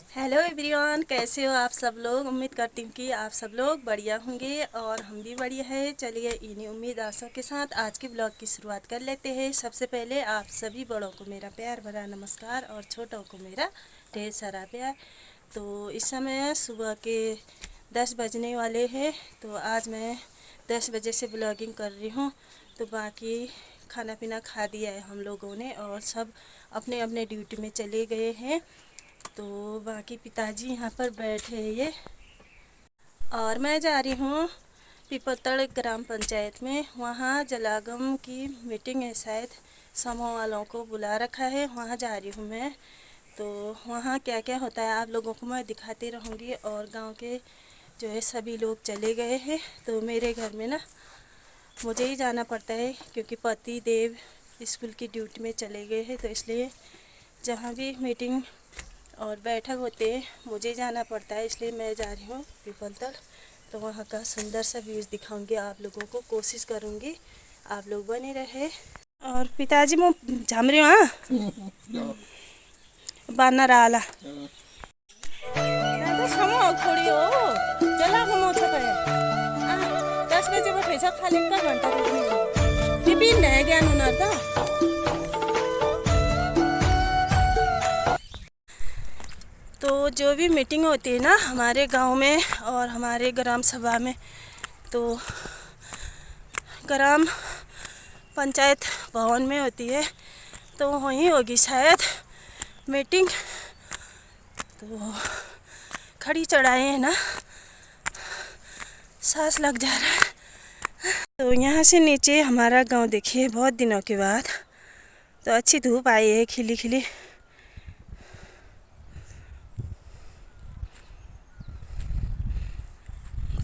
Hello everyone, कैसे हो आप सब लोग। उम्मीद करती हूँ कि आप सब लोग बढ़िया होंगे और हम भी बढ़िया है। चलिए इन्हीं उम्मीद आशा के साथ आज के ब्लॉग की शुरुआत कर लेते हैं। सबसे पहले आप सभी बड़ों को मेरा प्यार भरा नमस्कार और छोटों को मेरा ढेर सारा प्यार। तो इस समय सुबह के 10 बजने वाले हैं। तो आज मैं 10 बजे से ब्लॉगिंग कर रही हूँ। तो बाकी खाना पीना खा दिया है हम लोगों ने और सब अपने अपने ड्यूटी में चले गए हैं। तो बाकी पिताजी यहाँ पर बैठे हैं ये, और मैं जा रही हूँ पीपलतड़ ग्राम पंचायत में। वहाँ जलागम की मीटिंग है, शायद समूह वालों को बुला रखा है, वहाँ जा रही हूँ मैं। तो वहाँ क्या क्या होता है आप लोगों को मैं दिखाती रहूँगी। और गांव के जो है सभी लोग चले गए हैं। तो मेरे घर में ना मुझे ही जाना पड़ता है क्योंकि पति देव स्कूल की ड्यूटी में चले गए हैं। तो इसलिए जहाँ भी मीटिंग और बैठक होते हैं मुझे जाना पड़ता है, इसलिए मैं जा रही हूँ पीपलतड़। तो वहाँ का सुंदर सा व्यूज़ दिखाऊंगी आप लोगों को, कोशिश करूँगी आप लोग बने रहे। और पिताजी मो झामरे हाँ बानर आला समो थोड़ी हो जला मो छ 10 बजे बैठे छ खाली 1 घंटा टिफिन है ज्ञान उनीहरू त। तो जो भी मीटिंग होती है ना हमारे गांव में और हमारे ग्राम सभा में, तो ग्राम पंचायत भवन में होती है। तो वहीं होगी शायद मीटिंग। तो खड़ी चढ़ाए हैं ना, सांस लग जा रहा है। तो यहाँ से नीचे हमारा गांव देखिए बहुत दिनों के बाद। तो अच्छी धूप आई है, खिली खिली।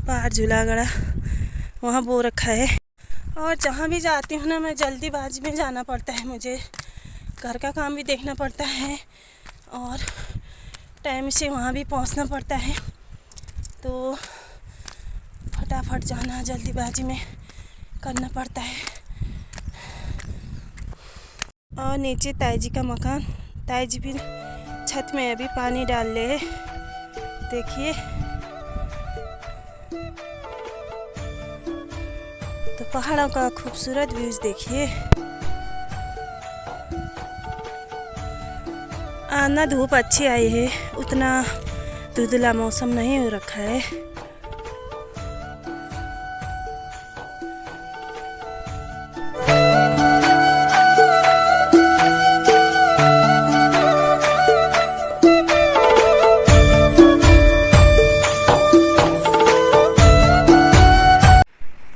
पहाड़ झूलागढ़ा वहाँ बो रखा है। और जहाँ भी जाती हूँ ना मैं जल्दीबाजी में जाना पड़ता है, मुझे घर का काम भी देखना पड़ता है और टाइम से वहाँ भी पहुँचना पड़ता है। तो फटाफट जाना जल्दीबाजी में करना पड़ता है। और नीचे ताई जी का मकान, ताई जी भी छत में अभी पानी डाल ले है, देखिए। तो पहाड़ों का खूबसूरत व्यूज देखिए। ना धूप अच्छी आई है, उतना धुंधला मौसम नहीं हो रखा है।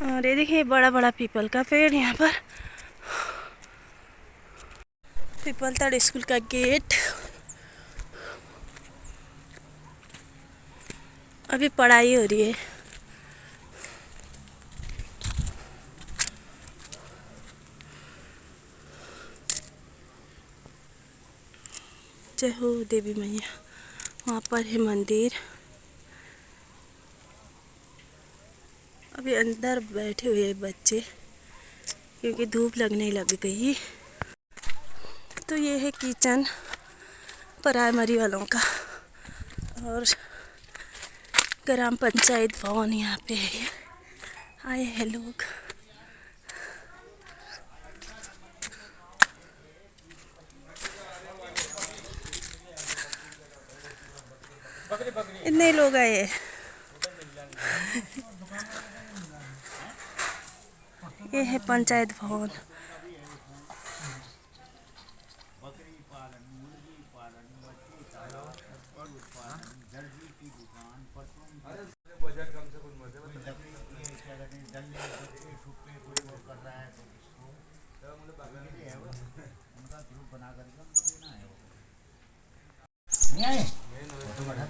और ये देखिए बड़ा बड़ा पीपल का पेड़ यहाँ पर। पीपलतड़ स्कूल का गेट। अभी पढ़ाई हो रही है। जय हो देवी मैया। वहाँ पर है मंदिर। अभी अंदर बैठे हुए बच्चे क्योंकि धूप लगने लग गई। तो ये है किचन प्राइमरी वालों का और ग्राम पंचायत भवन यहाँ पे है। आए हैं लोग। इतने लोग आए हैं। ये है पंचायत भवन।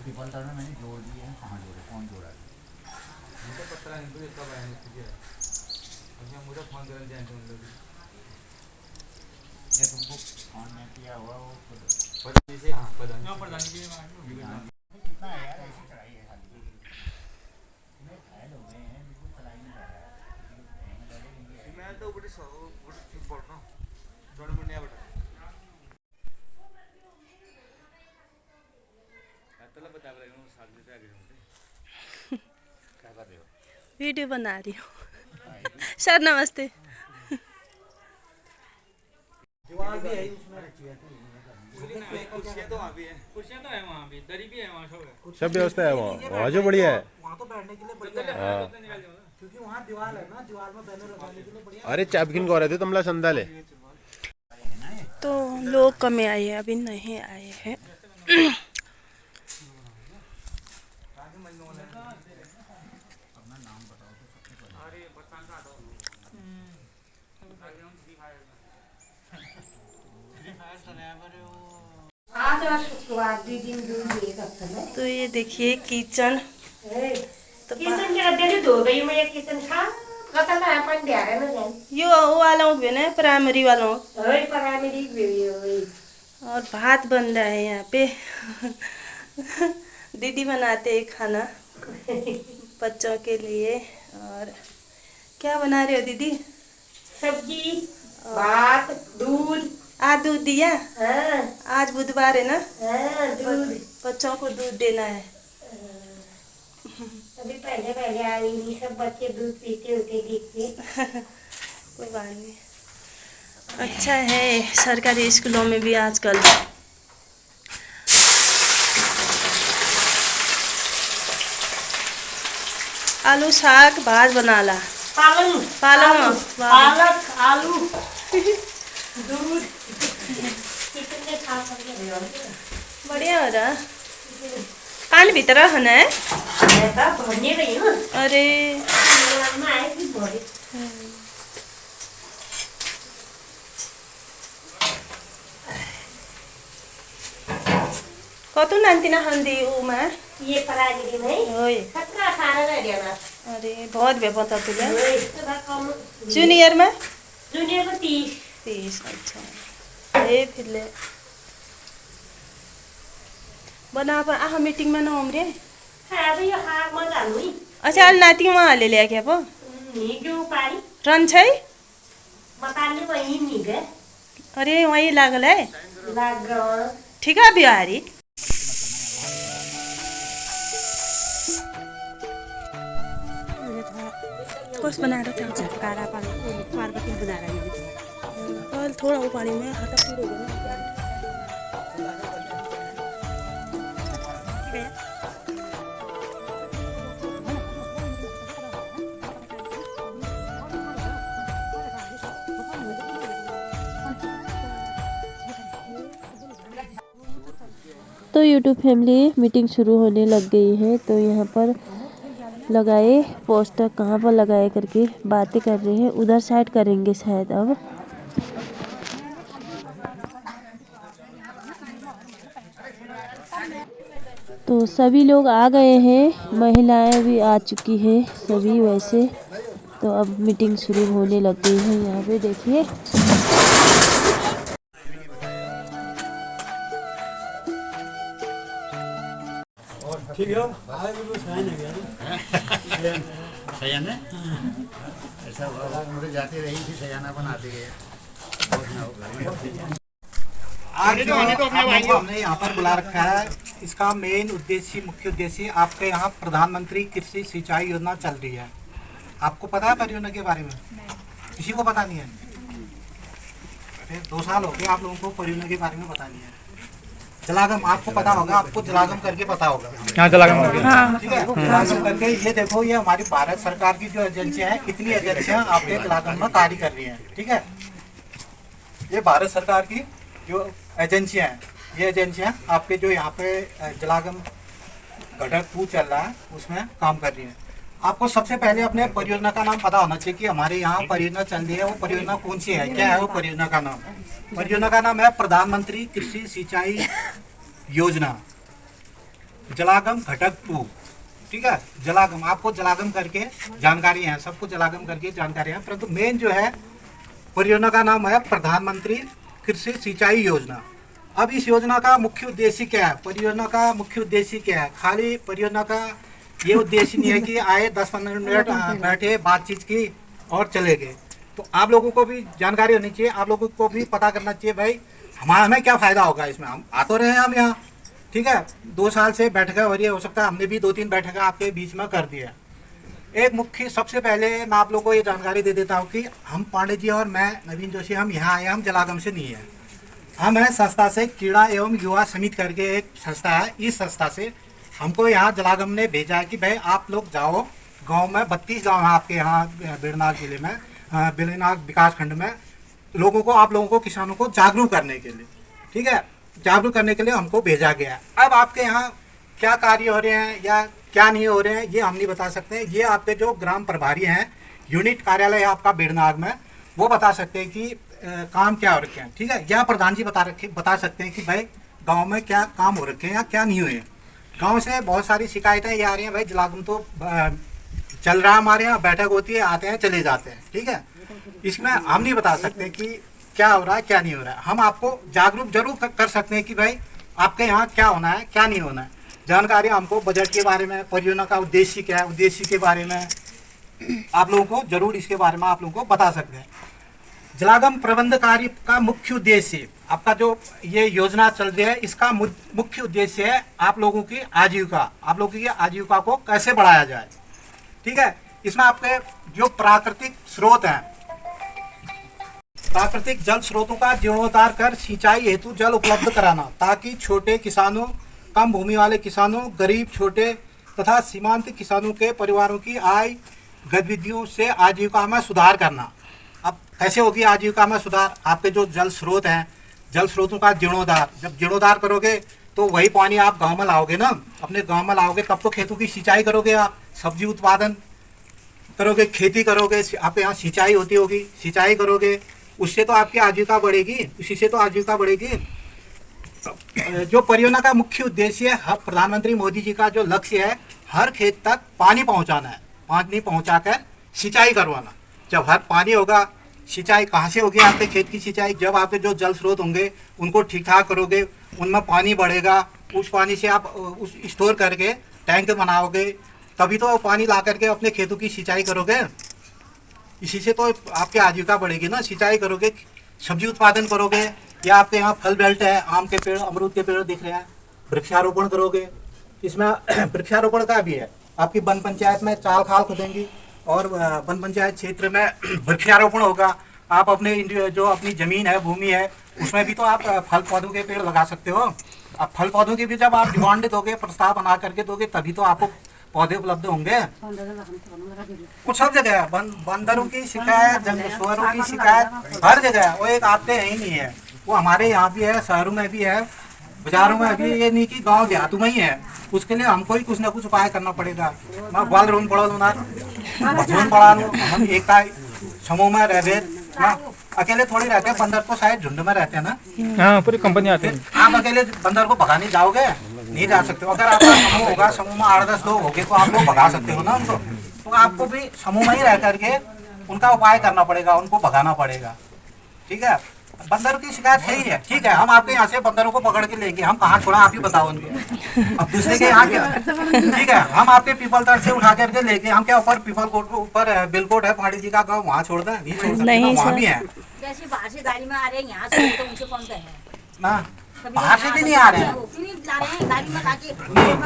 पीपलतड़ में मैंने जोड़ दिए हैं, कहाँ जोड़े, कौन जोड़ा मुझे पता नहीं, मुझे कब आया मुझे मुझे फोन कर दिया ये तुमको फोन नहीं किया हुआ वो प्रधान से। हाँ प्रधान जी कितना है यार, ऐसी चढ़ाई है खाली मैं घायल हो गए हैं, बिल्कुल चलाई नहीं जा रहा है। मैं तो बड़ी पढ़ रहा हूँ थोड़ा मुन्ने बटा क्या कर रहे हो? वीडियो बना रही हूँ। सर नमस्ते। दीवार भी है उसमें। कुर्सियाँ तो वहाँ भी है, कुर्सियाँ तो है वहाँ भी, दरी भी है वहाँ, सब है। सब व्यवस्था है वहाँ जो बढ़िया है। वहाँ तो बैठने के लिए बढ़िया है, हाँ। क्योंकि वहाँ दीवार है ना, दीवार में बैनर लगाने के लिए बढ़िया अरे चापकिन को रहे थे तमला संदाले। तो लोग कम आए हैं, अभी नहीं आए हैं। तो ये देखिए किचन। तो यो वो वाला भी ना प्राइमरी वाला, और भात बन रहा है यहाँ पे। दीदी बनाते हैं खाना बच्चों के लिए। और क्या बना रहे हो दीदी? सब्जी, भात, दूध। आज दूध दिया? हाँ, आज बुधवार है ना, हाँ, दूध। बच्चों को दूध देना है। अभी पहले पहले आई नहीं, सब बच्चे दूध पीते होते देखते। कोई बात नहीं, अच्छा है सरकारी स्कूलों में भी आजकल। आलू साग भात बनाला। पालक, पालक, पालक, आलू, दूध। कितने खा सकते? बढ़िया हो रहा। पानी भीतर है ना? ऐसा भरने गई हूँ। अरे अम्मा आए कि भरे। कतो नानती ना हंदी उमा? ये पराली नहीं? ओए 17-18 रह गया ना। अरे बहुत बेपता तुझे। ओए, तो कम। जूनियर में जूनियर को 30। 30। अच्छा ये फिर ले बना पर आह मीटिंग में ना उमरे। हाँ तो ये हाँ मत आलू ही। अच्छा अल नाती वहाँ ले लिया क्या वो? नहीं जो पारी रन छै? मकान वही नहीं गए। अरे वही लागल है। लाग गया। ठीक है बिहारी। कुछ बना रहे थे काला पार्वती बना रही है। और थोड़ा वो पानी में हटा फिर हो गया। तो यूट्यूब फैमिली मीटिंग शुरू होने लग गई है। तो यहाँ पर लगाए पोस्टर, कहाँ पर लगाए करके बातें कर रहे हैं। उधर साइड करेंगे शायद अब। तो सभी लोग आ गए हैं, महिलाएं भी आ चुकी है सभी वैसे। तो अब मीटिंग शुरू होने लग गई है। यहाँ पे देखिए ठीक है। आज भी साइन है सयाना ऐसा हुआ, मुझे जाती रही थी सयाना बनाते गए। आज जो आपको हमने यहाँ पर बुला रखा है, इसका मेन उद्देश्य, मुख्य उद्देश्य, आपके यहाँ प्रधानमंत्री कृषि सिंचाई योजना चल रही है। आपको पता है परियोजना के बारे में? किसी को पता नहीं है? फिर 2 साल हो गए आप लोगों को परियोजना के बारे में पता नहीं है। जलागम आपको पता होगा, आपको जलागम करके पता होगा। यहाँ जलागम हो गया। ठीक है, जलागम करके ये देखो, ये हमारी भारत सरकार की जो एजेंसियां हैं, कितनी एजेंसियां आपके जलागम में कार्य कर रही हैं। ठीक है, ये भारत सरकार की जो एजेंसियां हैं, ये एजेंसियां आपके जो यहाँ पे जलागम घटक 2 चल रहा है उसमें काम कर रही हैं। आपको सबसे पहले अपने परियोजना का नाम पता होना चाहिए कि हमारे यहाँ परियोजना चल रही है, वो परियोजना कौन सी है, क्या है वो परियोजना का नाम। परियोजना का नाम है प्रधानमंत्री कृषि सिंचाई योजना जलागम घटक 2। ठीक है, जलागम, आपको जलागम करके जानकारी है, सबको जलागम करके जानकारी है, परंतु मेन जो है परियोजना का नाम है प्रधानमंत्री कृषि सिंचाई योजना। अब इस योजना का मुख्य उद्देश्य क्या है? परियोजना का मुख्य उद्देश्य क्या है? खाली परियोजना का ये उद्देश्य नहीं है कि आए 10-15 मिनट बैठे बातचीत की और चले गए। तो आप लोगों को भी जानकारी होनी चाहिए, आप लोगों को भी पता करना चाहिए भाई हमें क्या फायदा होगा इसमें। हम आ तो रहे हैं हम यहाँ, ठीक है, 2 साल से बैठकें हो रही है, हो सकता है हमने भी 2-3 बैठकें आपके बीच में कर दी है। एक मुख्य सबसे पहले मैं आप लोगों को ये जानकारी दे देता हूँ कि हम पांडे जी और मैं नवीन जोशी हम यहाँ आए, हम जलागम से नहीं है, हम हैं संस्था से, कीड़ा एवं युवा समिति करके एक संस्था है। इस संस्था से हमको यहाँ जलागम ने भेजा है कि भाई आप लोग जाओ गांव में, 32 गांव है आपके यहाँ बेड़नाग जिले में, बेड़नाग विकास खंड में, लोगों को, आप लोगों को, किसानों को जागरूक करने के लिए, ठीक है, जागरूक करने के लिए हमको भेजा गया है। अब आपके यहाँ क्या कार्य हो रहे हैं या क्या नहीं हो रहे हैं ये हम नहीं बता सकते हैं। ये आपके जो ग्राम प्रभारी हैं, यूनिट कार्यालय है आपका बेड़नाग में, वो बता सकते हैं कि काम क्या हो रखे हैं, ठीक है, या प्रधान जी बता सकते हैं कि भाई गांव में क्या काम हो रखे हैं या क्या नहीं हुए हैं। गांव से बहुत सारी शिकायतें ये आ रही हैं, भाई जलागम तो चल रहा है हमारे यहाँ, बैठक होती है, आते हैं चले जाते हैं, ठीक है। इसमें हम नहीं बता सकते कि क्या हो रहा है क्या नहीं हो रहा है। हम आपको जागरूक जरूर कर सकते हैं कि भाई आपके यहाँ क्या होना है क्या नहीं होना है। जानकारी हमको बजट के बारे में, परियोजना का उद्देश्य क्या है, उद्देश्य के बारे में आप लोगों को जरूर इसके बारे में आप लोगों को बता सकते हैं। जलागम प्रबंध कार्य का मुख्य उद्देश्य, आपका जो ये योजना चल रही है, इसका मुख्य उद्देश्य है आप लोगों की आजीविका, आप लोगों की आजीविका को कैसे बढ़ाया जाए, ठीक है। इसमें आपके जो प्राकृतिक स्रोत हैं, प्राकृतिक जल स्रोतों का जीर्णोद्धार कर सिंचाई हेतु जल उपलब्ध कराना, ताकि छोटे किसानों, कम भूमि वाले किसानों, गरीब, छोटे तथा सीमांत किसानों के परिवारों की आय गतिविधियों से आजीविका में सुधार करना। अब कैसे होगी आजीविका में सुधार? आपके जो जल स्रोत हैं, जल स्रोतों का जीर्णोद्धार, जब जीर्णोद्धार करोगे तो वही पानी आप गांव में लाओगे ना, अपने गांव में लाओगे, तब तो खेतों की सिंचाई करोगे, आप सब्जी उत्पादन करोगे, खेती करोगे, आपके यहाँ सिंचाई होती होगी, सिंचाई करोगे, उससे तो आपकी आजीविका बढ़ेगी, उसी से तो आजीविका बढ़ेगी। जो परियोजना का मुख्य उद्देश्य है, प्रधानमंत्री मोदी जी का जो लक्ष्य है, हर खेत तक पानी पहुंचाना है, पानी पहुंचाकर सिंचाई करवाना। जब हर पानी होगा, सिंचाई कहाँ से होगी? आपके खेत की सिंचाई, जब आपके जो जल स्रोत होंगे उनको ठीक ठाक करोगे, उनमें पानी बढ़ेगा, उस पानी से आप उस स्टोर करके टैंक बनाओगे, तभी तो पानी ला करके अपने खेतों की सिंचाई करोगे। इसी से तो आपकी आजीविका बढ़ेगी ना, सिंचाई करोगे, सब्जी उत्पादन करोगे, या आपके यहाँ फल बेल्ट है, आम के पेड़, अमरूद के पेड़ दिख रहे हैं, वृक्षारोपण करोगे। इसमें वृक्षारोपण का भी है, आपकी वन पंचायत में चाल खाल खुदेंगी और वन पंचायत क्षेत्र में वृक्षारोपण होगा। आप अपने जो अपनी जमीन है, भूमि है, उसमें भी तो आप फल पौधों के पेड़ लगा सकते हो। अब फल पौधों की भी जब आप डिमांड दोगे, प्रस्ताव बना करके दोगे, तभी तो आपको पौधे उपलब्ध होंगे। कुछ सब जगह है, बंदरों की शिकायत, सुअरों की शिकायत हर जगह है, वो एक आपके ही नहीं है, वो हमारे यहाँ भी है, शहरों में भी है, बाजारों में भी, ये नहीं कि गांव देहातों में ही है। उसके लिए हमको ही कुछ ना कुछ उपाय करना पड़ेगा। मैं बाल रोन पड़ा लूँ ना, भजन पड़ा लूँ, हम एक समूह में रह गए ना, अकेले थोड़ी रहते हैं, बंदर को शायद झुंड में रहते हैं ना। हाँ, पूरी कंपनी आते हैं। आप अकेले बंदर को भगाने जाओगे? नहीं जा सकते हो। अगर आपका समूह होगा, समूह में 8-10 लोग होंगे तो आप लोग भगा सकते हो ना उनको। तो आपको भी समूह में ही रह करके उनका उपाय करना पड़ेगा, उनको भगाना पड़ेगा, ठीक है। बंदरों की शिकायत है ही है, ठीक है, हम आपके यहाँ से बंदरों को पकड़ के लेंगे, हम कहाँ छोड़ा आप ही बताओ उनको। अब दूसरे के यहाँ क्या, ठीक है, हम आपके पीपल तट से उठा करके लेके, हम क्या ऊपर पीपल कोट ऊपर बिलकोट है पांडे जी का गाँव, वहाँ छोड़ दें? नहीं छोड़ सकते, वहाँ भी है जैसे बाहर से गाड़ी में आ रहे हैं, यहाँ से तो उनसे कौन है ना, बाहर से भी नहीं आ रहे हैं, गाड़ी में लाके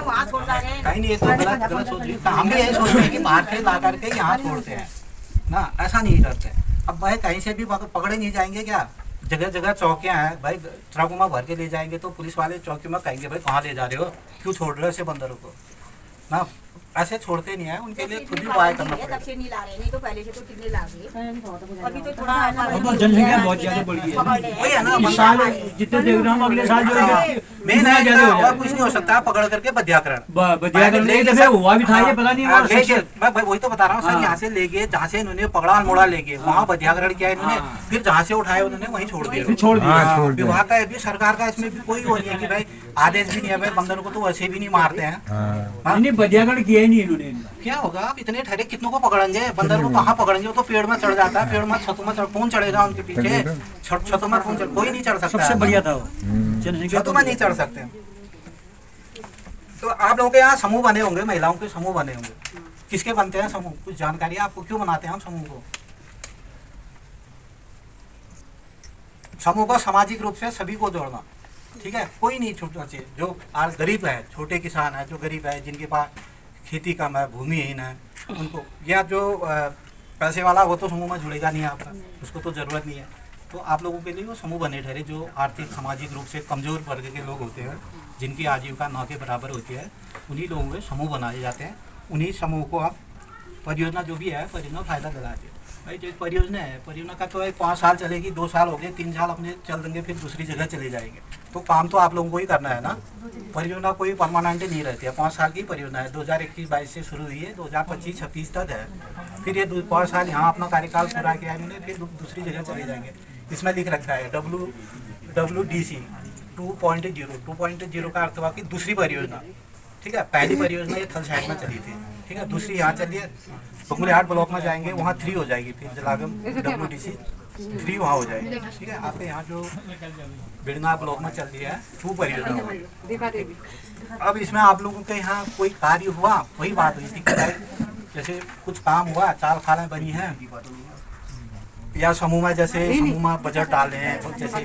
वहाँ छोड़ जा रहे हैं। कहीं नहीं, ये तो गलत सोच रही है। हम भी यही सोचते हैं कि बाहर से ला करके यहाँ छोड़ते हैं ना, ऐसा नहीं करते। अब भाई कहीं से भी पकड़े नहीं जाएंगे क्या? जगह जगह चौकियां हैं भाई, ट्रकों में भर के ले जाएंगे तो पुलिस वाले चौकी में कहेंगे भाई कहाँ ले जा रहे हो, क्यों छोड़ रहे हो ऐसे बंदरों को ना। ऐसे छोड़ते नहीं है, उनके लिए खुद ही उपाय करना पड़ेगा। नहीं ला रहे, नहीं तो पहले से तो कितने लागे, अभी तो थोड़ा जनसंख्या बहुत ज्यादा बढ़ गई है। वही है ना, साल जितने देख रहा हूँ अगले साल जो मेन है और कुछ नहीं हो सकता, पकड़ करके बध्याकरण हुआ भी था, ये पता नहीं। मैं वही तो बता रहा हूँ सर, यहाँ से ले गए, जहाँ से इन्होंने पकड़ा मोड़ा ले गए, वहाँ बध्याकरण किया इन्होंने, फिर जहाँ से उठाए उन्होंने वहीं छोड़ दिया। विभाग का भी, सरकार का इसमें भी कोई वो नहीं है कि भाई आदेश भी नहीं है, भाई बंदरों को तो वैसे भी नहीं मारते हैं। बध्याकरण किया ही नहीं इन्होंने। क्या होगा, आप इतने ठहरे कितनों को पकड़ेंगे? बंदर को कहाँ पकड़ेंगे? वो तो पेड़ में चढ़ जाता है, पेड़ में छतों में कौन चढ़ेगा उनके पीछे? छतों में कौन कोई नहीं चढ़ सकता। सबसे बढ़िया था वो, छतों में नहीं चढ़ सकते। तो आप लोगों के यहाँ समूह बने होंगे, महिलाओं के समूह बने होंगे, किसके बनते हैं समूह? कुछ जानकारी है आपको? क्यों बनाते हैं हम समूह को? समूह को सामाजिक रूप से सभी को जोड़ना, ठीक है, कोई नहीं छोटा से जो आज गरीब है, छोटे किसान है, जो गरीब है, जिनके पास खेती कम है, भूमिहीन है, उनको, या जो पैसे वाला, वो तो समूह में जुड़ेगा नहीं आपका, उसको तो ज़रूरत नहीं है। तो आप लोगों के लिए वो समूह बने ठहरे, जो आर्थिक सामाजिक रूप से कमज़ोर वर्ग के लोग होते हैं, जिनकी आजीविका न के बराबर होती है, उन्हीं लोगों में समूह बनाए जाते हैं। उन्हीं समूह को आप परियोजना जो भी है, परियोजना फ़ायदा दिलाती है। भाई जो परियोजना है, परियोजना का तो 5 साल चलेगी, 2 साल हो गए, 3 साल अपने चल देंगे, फिर दूसरी जगह चले जाएंगे। तो काम तो आप लोगों को ही करना है ना। परियोजना कोई परमानेंट नहीं रहती है, 5 साल की परियोजना है। 2021-22 से शुरू हुई है, 2025-26 तक है। फिर ये 5 साल यहाँ अपना कार्यकाल पूरा किया इन्होंने, फिर दूसरी जगह चले जाएंगे। इसमें लिख रखा है WDC 2.0 का अर्थ हुआ कि दूसरी परियोजना, ठीक है। पहली परियोजना ये थल साइड में चली थी, ठीक है। दूसरी यहाँ चलिए बंगुलिहाट ब्लॉक में जाएंगे, वहाँ 3 हो जाएगी, फिर जलागम WDC 3 वहाँ हो जाएगी, ठीक है। आपके यहाँ जो बिड़ना ब्लॉक में चल रही है 2 परियोजना। अब इसमें आप लोगों के यहाँ कोई कार्य हुआ, वही बात हुई थी कि जैसे कुछ काम हुआ, चाल खालें बनी हैं, या समूह में, जैसे समूह में बजट डाल रहे हैं, जैसे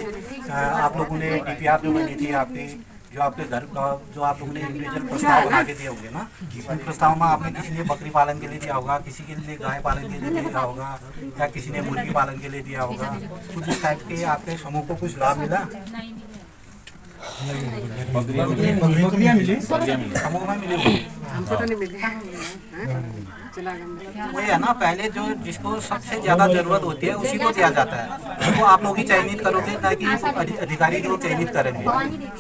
आप लोगों ने DPR जो बनी थी आपकी, जो आपके घर जो आप लोगों ने इंडिविजुअल प्रस्ताव बना के दिए होंगे ना, उन प्रस्ताव में आपने किसी ने बकरी पालन के लिए दिया होगा, किसी के लिए गाय पालन के लिए दिया होगा, या किसी ने मुर्गी पालन के लिए दिया होगा। कुछ इस टाइप के आपके समूह को कुछ लाभ मिला? बकरियां मिली, समूह में मिली? वही है ना, पहले जो जिसको सबसे ज्यादा जरूरत होती है उसी को दिया जाता है। तो आप लोग ही चयनित करोगे, ना कि अधिकारी लोग चयनित करेंगे।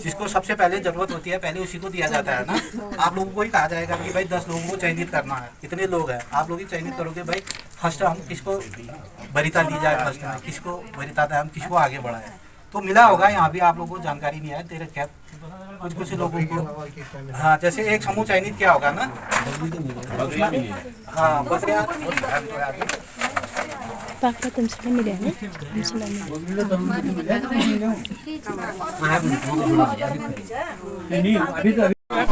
जिसको सबसे पहले जरूरत होती है पहले उसी को दिया जाता है ना। आप लोगों को ही कहा जाएगा कि भाई 10 लोगों को चयनित करना है, कितने लोग हैं, आप लोग ही चयनित करोगे। भाई फर्स्ट हम किसको वरीयता दी जाए, फर्स्ट में किसको वरीयता दें, हम किसको आगे बढ़ाएं। तो मिला होगा यहाँ भी, आप लोगों को जानकारी नहीं है तेरे क्या कुछ लोगों को। हाँ, जैसे एक समूह चयनित किया होगा ना, हाँ बकरियाँ पापा तुमसे मिले हैं, नहीं अभी तो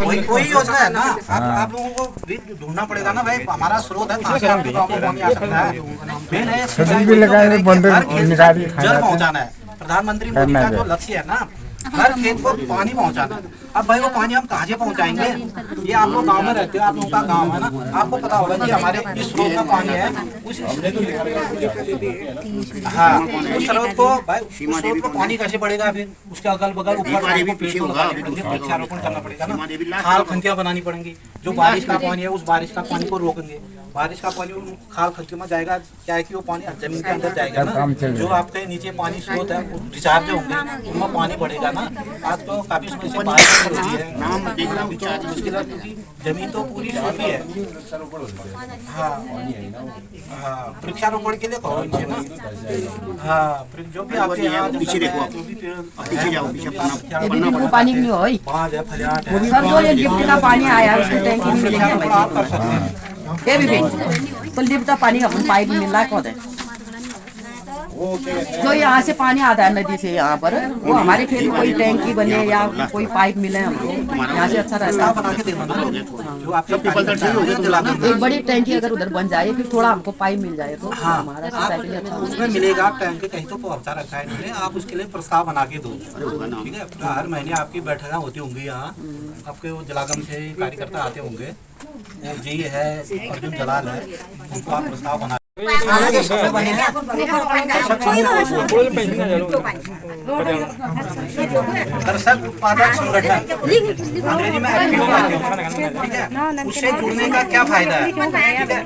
वही योजना है ना। आप लोगों को भी ढूंढना पड़ेगा ना भाई, हमारा स्रोत है, कहाँ से आपके गाँव में पानी आ सकता है। मेन है सिंचाई, जल पहुँचाना है। प्रधानमंत्री मोदी का जो लक्ष्य है ना, हर खेत को पानी पहुंचाना। अब भाई वो पानी हम कहाँ से पहुंचाएंगे? ये आप लोग गांव में रहते हो, आप लोगों का गांव है ना, आपको पता होगा कि हमारे जिस स्रोत का पानी है उस हाँ उस स्रोत को भाई उस स्रोत को पानी कैसे पड़ेगा? फिर उसके अगल बगल ऊपर वृक्षारोपण करना पड़ेगा ना, खाल खंतियाँ बनानी पड़ेंगी। जो बारिश का पानी है उस बारिश का पानी को रोकेंगे। बारिश का पानी उन खाल खंतियों में जाएगा, क्या है कि वो पानी जमीन के अंदर जाएगा ना। जो आपके नीचे पानी स्रोत है वो रिचार्ज होंगे, उनमें पानी बढ़ेगा ना। आज तो काफी समय से बारिश हो रही है, मुश्किल है क्योंकि जमीन तो पूरी सूखी है। हाँ हाँ, वृक्षारोपण के लिए कहो इनसे ना। हाँ, जो भी आपके यहाँ पीछे देखो, आप पीछे जाओ, पीछे पानी नहीं हो बाँझ है, फलियाट है, सर जो ये गिफ्ट का पानी आया उसकी टैंकी में मिलेगी। आप कर सकते हैं। ये भी तो लिफ्ट का पानी अपन पाइप में मिला को दे। जो यहाँ से पानी आता है नदी से यहाँ पर, वो हमारे खेत में कोई टैंकी बने या कोई पाइप मिले हमको, यहाँ से अच्छा रहता है। एक बड़ी टैंकी अगर उधर बन जाए, फिर थोड़ा हमको पाइप मिल जाए तो हमारा सोसाइटी में अच्छा उसमें मिलेगा। टैंकी कहीं तो पहुँचा रखा है इन्होंने, आप उसके लिए प्रस्ताव बना के दो, ठीक है। हर महीने आपकी बैठकें होती होंगी यहाँ, आपके वो जलागम से कार्यकर्ता आते होंगे, जी है अर्जुन जलाल है, उनको आप प्रस्ताव बना दरअसल उत्पादक संगठन अंग्रेजी में एफपीओ कहते हैं, ठीक है। उससे जुड़ने का क्या फायदा है, ठीक है।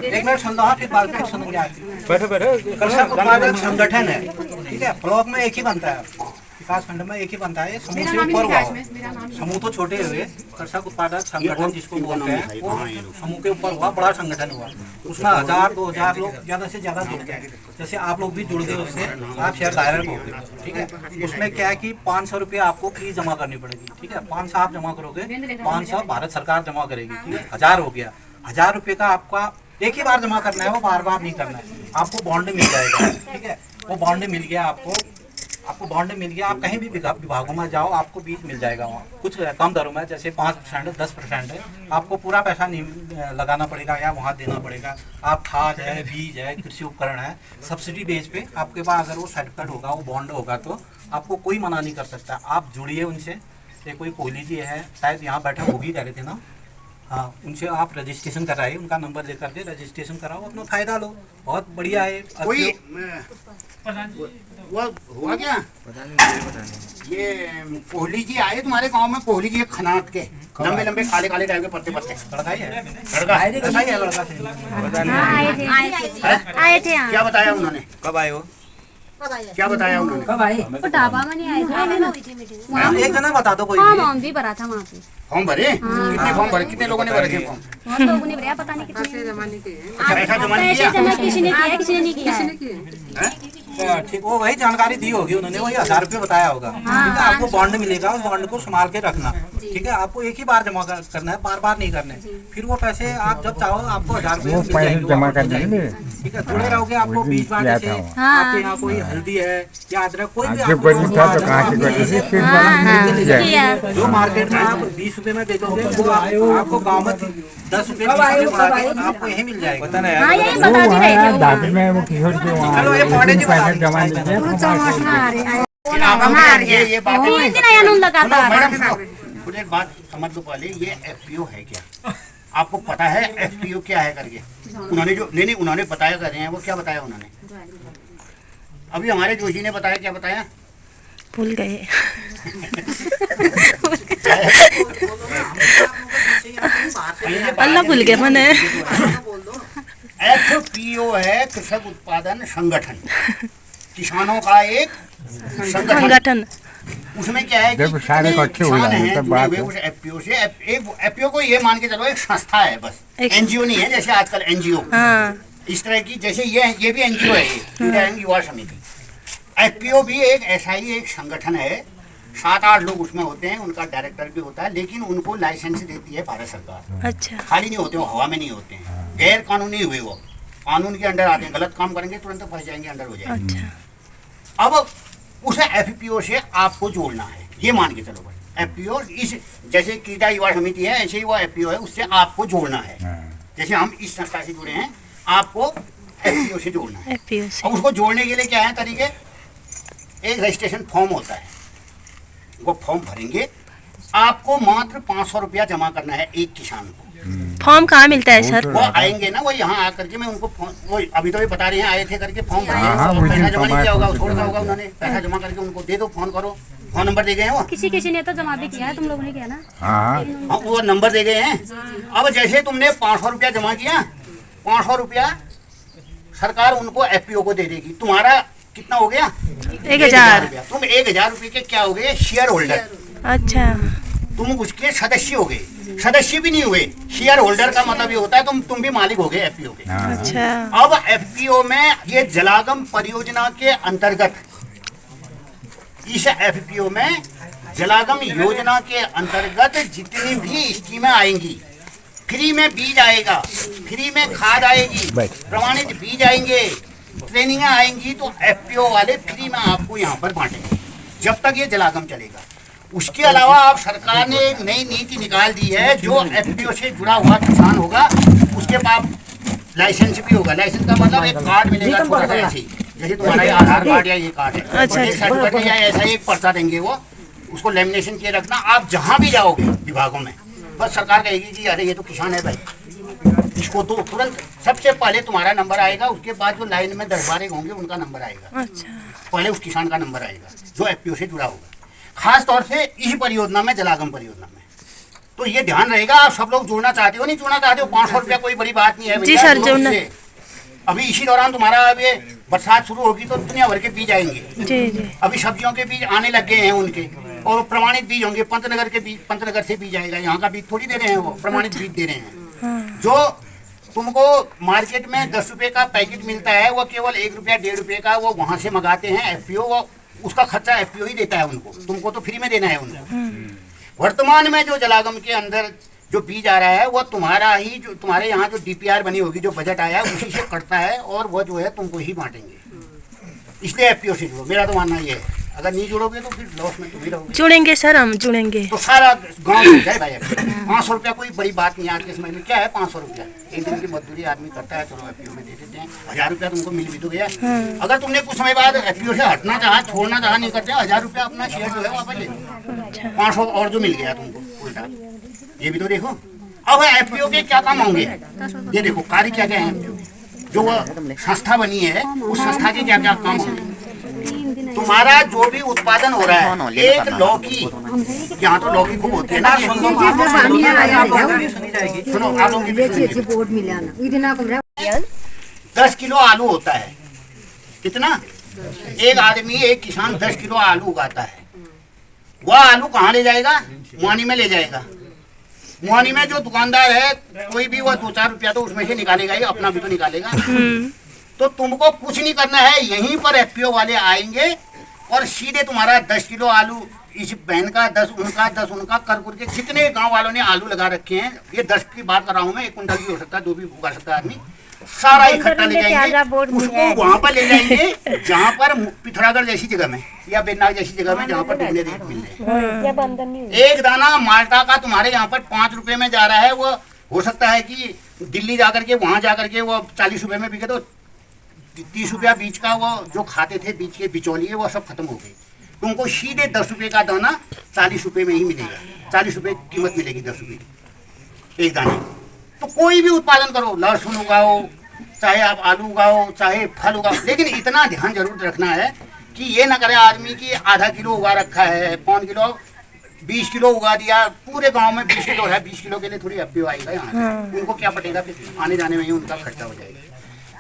एक मिनट सुन लो, फिर बात फिर सुनेंगे आगे। कृषक उत्पादक संगठन है, ठीक है। ब्लॉक में एक ही बनता है, विकास खंड में एक ही बनता है। समूह से ऊपर हुआ, समूह तो छोटे हुए, कृषक उत्पादक संगठन जिसको बोलते हैं वो समूह के ऊपर हुआ, बड़ा संगठन हुआ। उसमें 1000-2000 लोग ज्यादा से ज्यादा जुड़ते हैं। जैसे आप लोग भी जुड़ गए उससे, आप शेयर डायरेक्ट हो गए, ठीक है। उसमें क्या है कि 500 रुपये आपको फीस जमा करनी पड़ेगी, ठीक है। 500 आप जमा करोगे, 500 भारत सरकार जमा करेगी, ठीक है। 1000 हो गया। 1000 रुपये का आपका एक ही बार जमा करना है, वो बार बार नहीं करना है। आपको बॉन्ड मिल जाएगा, ठीक है। वो बॉन्ड मिल गया आपको, आपको बॉन्ड मिल गया, आप कहीं भी विभागों में जाओ आपको बीज मिल जाएगा वहाँ, कुछ कम दरों में, जैसे 5% 10% है, आपको पूरा पैसा नहीं लगाना पड़ेगा या वहाँ देना पड़ेगा। आप खाद है, बीज है, कृषि उपकरण है, सब्सिडी बेस पे आपके पास अगर वो सर्टिफिकेट होगा, वो बॉन्ड होगा, तो आपको कोई मना नहीं कर सकता। आप जुड़िए उनसे। ये कोई कोहली जी है, शायद यहाँ बैठा होगी कह रहे थे ना, हाँ, उनसे आप रजिस्ट्रेशन कराइए, उनका नंबर लेकर के रजिस्ट्रेशन कराओ, अपना फायदा लो, बहुत बढ़िया है। कोई वो हुआ क्या पता नहीं। ये कोहली जी आए तुम्हारे गांव में? कोहली जी खनात के लंबे लंबे काले काले टाइप के पत्ते पत्ते, लड़का ही है? लड़का आए थे क्या बताया उन्होंने? कब आए हो? क्या बताया उन्होंने? कब आए? ढाबा में नहीं आए थे, एक जना बता दो कोई फॉर्म भी भरा था वहाँ पे। फॉर्म भरे? कितने फॉर्म भरे? कितने लोगों ने भरे थे फॉर्म? हम लोगों ने भरा, पता नहीं कितने जमा नहीं किया? किसी ने किया, किसी ने नहीं किया। ठीक, वो वही जानकारी दी होगी उन्होंने, वही 1000 रुपये बताया होगा। ठीक है, आपको बॉन्ड मिलेगा, उस बॉन्ड को संभाल के रखना। ठीक है, आपको एक ही बार जमा करना है, बार बार नहीं करने। फिर वो पैसे आप जब चाहो आपको 1000 रुपये जमा करने। ठीक है, जुड़े रहोगे। आपको बीच बार जैसे आपके यहाँ कोई हल्दी है या अदरक, कोई भी जो मार्केट में आप 20 रुपए में बेचोगे, वो आपको गाँव में 10 रुपए आपको यही मिल जाएगा। बता नहीं रहे थे। चलो ये पौड़े जी ये बात मुझे एक बात समझ लो पहले, ये एफपीओ है क्या? आपको पता है एफपीओ क्या है करके? उन्होंने जो नहीं उन्होंने बताया कर रहे हैं, वो क्या बताया उन्होंने? अभी हमारे जोशी ने बताया, क्या बताया? भूल गए। अल्लाह भूल गए मैंने। एफपीओ है कृषक उत्पादन संगठन, किसानों का एक संगठन। उसमें क्या है कि कितने किसान हैं जुड़े हुए उस एफपीओ से। एफपीओ को ये मान के चलो एक संस्था है बस, एनजीओ नहीं है जैसे आजकल एनजीओ इस तरह की, जैसे ये भी एनजीओ है, ये युवा समिति। एफपीओ भी एक ऐसा ही एक संगठन है, 7-8 लोग उसमें होते हैं, उनका डायरेक्टर भी होता है, लेकिन उनको लाइसेंस देती है भारत सरकार। अच्छा, खाली नहीं होते, वो हवा में नहीं होते हैं, गैर कानूनी हुए, वो कानून के अंडर आते हैं। गलत काम करेंगे तुरंत फंस जाएंगे, अंडर हो जाएंगे। अच्छा। अब उस एफपीओ से आपको जोड़ना है, ये मान के चलो भाई। एफपीओ इस जैसे कीटा युवा समिति है, ऐसे ही वो एफपीओ है, उससे आपको जोड़ना है। जैसे हम इस संस्था से जुड़े हैं, आपको एफपीओ से जोड़ना है। और उसको जोड़ने के लिए क्या है तरीके? एक रजिस्ट्रेशन फॉर्म होता है, वो फॉर्म भरेंगे, आपको मात्र 500 रुपया जमा करना है एक किसान को। फॉर्म कहाँ मिलता है सर? वो आएंगे ना, वो यहाँ आकर के मैं उनको वो अभी तो भी बता रहे हैं, आए थे करके फॉर्म भरेंगे, पैसा जमा नहीं किया होगा, छोड़ दिया होगा उन्होंने, पैसा जमा करके उनको दे दो, फोन करो, फोन नंबर दे गए हैं वो। किसी ने तो जमा भी किया है, तुम लोगों ने किया ना? हाँ, वो नंबर दे गए हैं। अब जैसे तुमने 500 रुपया जमा किया, 500 रुपया सरकार उनको एफपीओ को दे देगी। तुम्हारा कितना हो गया? 1000। तुम 1000 रुपये के क्या हो गए? Share holder. अच्छा, तुम उसके सदस्य हो गए। सदस्य भी नहीं हुए, शेयर होल्डर का मतलब ये होता है तुम भी मालिक हो गए एफपीओ के। अच्छा। अब एफपीओ में ये जलागम परियोजना के अंतर्गत, इस एफपीओ में जलागम योजना के अंतर्गत जितनी भी स्कीमें आएंगी, फ्री में बीज आएगा, फ्री में खाद आएगी, प्रमाणित बीज आएंगे, ट्रेनिंग आएंगी, तो एफपीओ वाले फ्री में आपको यहाँ पर बांटेंगे जब तक ये जलागम चलेगा। उसके अलावा अब सरकार ने एक नई नीति निकाल दी है, जो एफपीओ से जुड़ा हुआ किसान होगा उसके पास लाइसेंस भी होगा। लाइसेंस का मतलब एक कार्ड मिलेगा छोटा सा, ऐसे जैसे तुम्हारा ये आधार कार्ड या ये कार्ड है, अच्छा, एक सर्टिफिकेट या ऐसा एक पर्चा देंगे, वो उसको लेमिनेशन किए रखना। आप जहाँ भी जाओगे विभागों में, बस सरकार कहेगी कि अरे ये तो किसान है भाई, इसको तो तुरंत सबसे पहले तुम्हारा नंबर आएगा, उसके बाद जो लाइन में 10-12 होंगे उनका नंबर आएगा। अच्छा, पहले उस किसान का नंबर आएगा जो एफपीओ से जुड़ा होगा, खास तौर से इस परियोजना में, जलागम परियोजना में। तो ये ध्यान रहेगा, आप सब लोग जुड़ना चाहते हो, नहीं जुड़ना चाहते हो, 500 रुपया कोई बड़ी बात नहीं है। जी सर, जुड़ना। अभी इसी दौरान तुम्हारा अभी बरसात शुरू होगी तो दुनिया भर के बीज आएंगे। जी जी। अभी सब्जियों के बीज आने लग गए हैं उनके, और प्रमाणित बीज होंगे। पंतनगर के बीज, पंतनगर से बीज आएगा, यहाँ का बीज थोड़ी दे रहे हैं, वो प्रमाणित बीज दे रहे हैं। जो तुमको मार्केट में 10 रुपए का पैकेट मिलता है, वो केवल 1 रुपया 1.5 रुपये का वो वहाँ से मंगाते हैं एफपीओ, वो उसका खर्चा एफपीओ ही देता है उनको, तुमको तो फ्री में देना है उनको। वर्तमान में जो जलागम के अंदर जो बीज आ रहा है, वो तुम्हारा ही, जो तुम्हारे यहाँ जो डीपीआर बनी होगी, जो बजट आया है, उसी से कटता है, और वो जो है तुमको ही बांटेंगे। इसलिए एफपीओ से जुड़ो, मेरा तो मानना ये है। अगर नहीं जुड़ोगे तो फिर लॉस में तुम ही रहोगे। जुड़ेंगे सर, हम जुड़ेंगे। तो सारा गांव जुड़ जाए भाई। 500 रुपया कोई बड़ी बात नहीं आज के समय में। क्या है 500 रुपया? एक दिन की मजदूरी आदमी करता है, चलो एफपीओ में दे देते हैं। 1000 रुपया तुमको मिल भी तो गया। अगर तुमने कुछ समय बाद एफपीओ से हटना चाहा, छोड़ना चाहा, नहीं करते, 1000 रुपया अपना शेयर जो है वापस ले लो। 500 और जो मिल गया तुमको उल्टा, ये भी तो देखो। अब एफपीओ के क्या काम होंगे ये देखो, कार्य क्या क्या है एफपीओ के। जो वह संस्था बनी है उस संस्था के क्या क्या काम होंगे। तुम्हारा जो भी उत्पादन हो रहा है, एक लौकी, यहाँ तो लौकी खूब होती है ना, सुनो आप लोग 10 किलो आलू होता है। कितना? एक आदमी, एक किसान 10 किलो आलू उगाता है। वह आलू कहाँ ले जाएगा? मुआनी में ले जाएगा। मुआनी में जो दुकानदार है कोई भी, वह 2-4 रुपया तो उसमें से निकालेगा ही, अपना भी तो निकालेगा। तो तुमको कुछ नहीं करना है, यहीं पर एफपीओ वाले आएंगे और सीधे तुम्हारा 10 किलो आलू, इस बहन का 10 उनका 10 उनका कर के, जितने गांव वालों ने आलू लगा रखे हैं, ये 10 की बात कर रहा हूँ मैं, 1 कुंटल भी हो सकता है, 2 भी उगा सकता है आदमी, सारा इकट्ठा ले जाएंगे, उसको वहां पर ले जाएंगे जहाँ पर पिथौरागढ़ जैसी जगह में या बेनाग जैसी जगह में, जहाँ पर दुगने रेट मिल रहे। एक दाना माल्टा का तुम्हारे यहाँ पर 5 रुपए में जा रहा है, वो हो सकता है कि दिल्ली जाकर के, वहां जाकर के वो 40 रुपए में बिके, तो 30 रुपया बीच का वो जो खाते थे बीच के बिचौलिए, वो सब खत्म हो गए। तुमको सीधे 10 रुपए का दाना 40 रुपए में ही मिलेगा। 40 रुपए कीमत मिलेगी 10 रुपए एक दाने। तो कोई भी उत्पादन करो, लहसुन उगाओ, चाहे आप आलू उगाओ, चाहे फल उगाओ, लेकिन इतना ध्यान जरूर रखना है कि ये ना करे आदमी की आधा किलो उगा रखा है, 5 किलो 20 किलो उगा दिया, पूरे गांव में 20 किलो है, 20 किलो के लिए थोड़ी एफपीओ आएगा यहाँ। उनको क्या पटेगा, फिर आने जाने में ही उनका खर्चा हो जाएगा।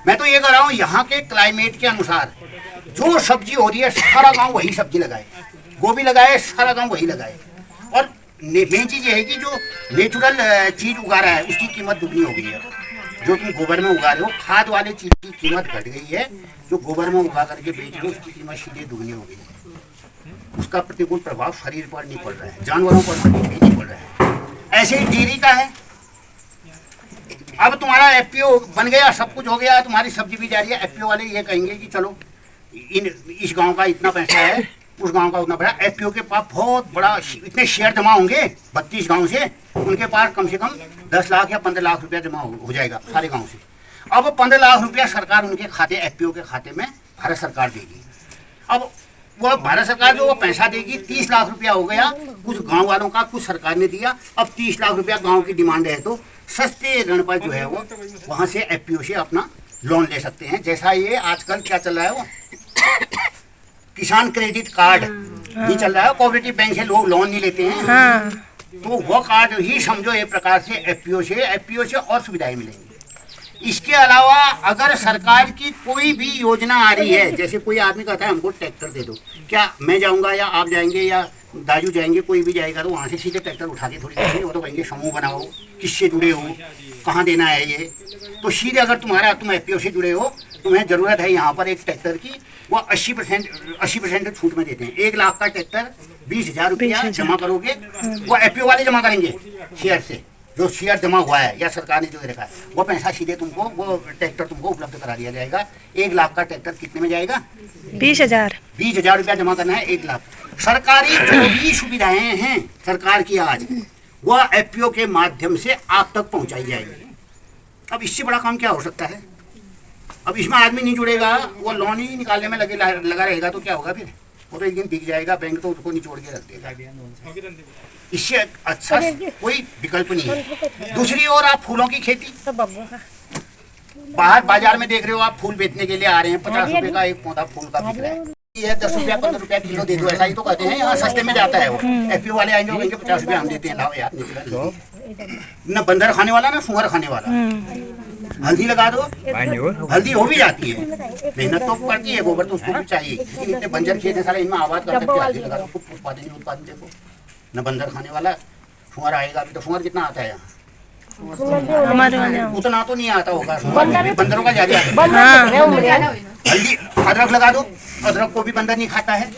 मैं तो ये कह रहा हूँ, यहाँ के क्लाइमेट के अनुसार जो सब्जी हो रही है, सारा गाँव वही सब्जी लगाए, गोभी लगाए, सारा गाँव वही लगाए। और मेन चीज ये है कि जो नेचुरल चीज उगा रहा है उसकी कीमत दुगनी हो गई है। जो तुम गोबर में उगा रहे हो, खाद वाले चीज की कीमत घट गई है। जो गोबर में उगा करके बेच रहे हो उसकी कीमत सीधे दुगनी हो गई है। उसका प्रतिकूल प्रभाव शरीर पर नहीं पड़ रहा है, जानवरों पर भी नहीं पड़ रहा है। ऐसे ही डेयरी का है। अब तुम्हारा एफपीओ बन गया, सब कुछ हो गया, तुम्हारी सब्जी भी जा रही है। एफपीओ वाले ये कहेंगे कि चलो इस गाँव का इतना पैसा है, उस गांव का उतना बड़ा। एफपीओ के पास बहुत बड़ा इतने शेयर जमा होंगे 32 गांव से, उनके पास कम से कम 10 लाख या 15 लाख रुपया जमा हो जाएगा सारे गांव से। अब 15 लाख रुपया सरकार उनके खाते, एफपीओ के खाते में भारत सरकार देगी। अब वो भारत सरकार जो वो पैसा देगी, 30 लाख रुपया हो गया, कुछ गाँव वालों का, कुछ सरकार ने दिया। अब 30 लाख रुपया गाँव की डिमांड है, तो सस्ते ऋण पर जो है वो वहाँ से एफपीओ से अपना लोन ले सकते हैं। जैसा ये आजकल क्या चल रहा है, वो किसान क्रेडिट कार्ड नहीं चल रहा है, कोऑपरेटिव बैंक से लोग लोन नहीं लेते हैं। तो वो कार्ड ही समझो एक प्रकार से एफपीओ से और सुविधाएं मिलेंगी। इसके अलावा अगर सरकार की कोई भी योजना आ रही है, जैसे कोई आदमी कहता है हमको ट्रैक्टर दे दो, क्या मैं जाऊंगा या आप जाएंगे या दाजू जाएंगे, कोई भी जाएगा, तो वहाँ से सीधे ट्रैक्टर उठा के थोड़ी देंगे। वो तो कहेंगे समूह बनाओ, किससे जुड़े हो, कहाँ देना है ये। तो सीधे अगर तुम एफपीओ से जुड़े हो, तुम्हें जरूरत है यहाँ पर एक ट्रैक्टर की, वो 80% छूट में देते हैं। 1 लाख का ट्रैक्टर 20,000 रुपया जमा करोगे, वो एफपीओ वाले जमा करेंगे शेयर से, जो शेयर जमा हुआ है या सरकार ने जो रखा है, वो पैसा सीधे तुमको, वो ट्रैक्टर तुमको उपलब्ध करा दिया जाएगा। 1 लाख का ट्रैक्टर कितने में जाएगा? 20,000 रुपया जमा करना है 1 लाख। सरकारी जो भी सुविधाएं हैं सरकार की आज, वह एफपीओ के माध्यम से आप तक पहुंचाई जाएगी। अब इससे बड़ा काम क्या हो सकता है? अब इसमें आदमी नहीं जुड़ेगा, वो लोन ही निकालने में लगा रहेगा, तो क्या होगा फिर? वो तो एक दिन बिक जाएगा, बैंक तो उसको निचोड़ के रख देगा। इससे अच्छा कोई विकल्प नहीं है। दूसरी ओर आप फूलों की खेती, बाहर बाजार में देख रहे हो आप, फूल बेचने के लिए आ रहे हैं, 50 रुपए का एक पौधा फूल का बिक रहा है। ये 10 रुपया 15 रुपया किलो दे दो, ऐसा ही तो कहते हैं। यहाँ सस्ते में जाता है वो। एफपीओ वाले आएंगे, वो 50 रुपया हम देते हैं, लाओ यार न बंदर खाने वाला ना सुअर खाने वाला। हल्दी लगा दो, हल्दी हो भी जाती है, मेहनत तो पड़ती है, गोबर तो उसको भी चाहिए, लेकिन इतने बंजर खेत है सारे, इनमें आबाद कर सकते, हल्दी लगा दो, खूब उत्पादन देखो। न बंदर खाने वाला, सुअर आएगा अभी तो। सुअर कितना आता है यहाँ? उतना तो नहीं आता होगा, बंदरों का ज्यादा आता है। हल्दी, अदरक लगा दो, अदरक को भी बंदर नहीं खाता है।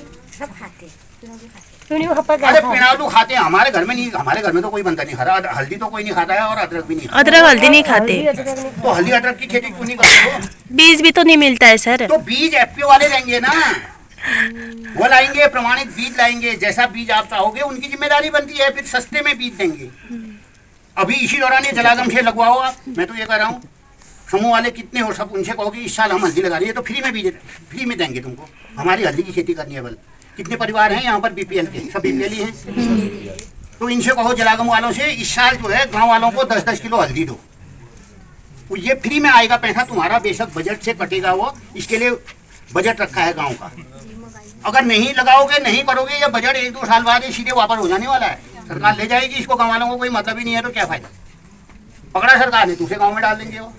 अरे पिनालू खाते हैं, हमारे घर में नहीं, हमारे घर में तो कोई बंदर नहीं खाता। हल्दी तो कोई नहीं खाता है और अदरक भी नहीं खाता। अदरक हल्दी नहीं खाते, तो हल्दी अदरक की खेती क्यों नहीं करते हो? बीज भी तो नहीं मिलता है सर। तो बीज एफपीओ वाले देंगे ना, वो लाएंगे, प्रमाणित बीज लाएंगे, जैसा बीज आप चाहोगे उनकी जिम्मेदारी बनती है, फिर सस्ते में बीज देंगे। अभी इसी दौरान ये जलागम से लगवाओ आप, मैं तो ये कह रहा हूँ समूह वाले कितने हो सब उनसे कहोगे इस साल हम हल्दी लगा रही है तो फ्री में देंगे तुमको। हमारी हल्दी की खेती करनी है। बल कितने परिवार हैं यहाँ पर बीपीएल के, सब बीपीएल ही हैं। तो इनसे कहो जलागम वालों से इस साल जो है गाँव वालों को 10-10 किलो हल्दी दो, ये फ्री में आएगा पैसा तुम्हारा, बेशक बजट से कटेगा वो, इसके लिए बजट रखा है गांव का। अगर नहीं लगाओगे नहीं करोगे ये बजट 1-2 साल बाद ही सीधे वापस हो जाने वाला है, सरकार ले जाएगी इसको, गाँव वालों को कोई मतलब ही नहीं है तो क्या फायदा। पकड़ा सरकार ने दूसरे गाँव में डाल देंगे वो।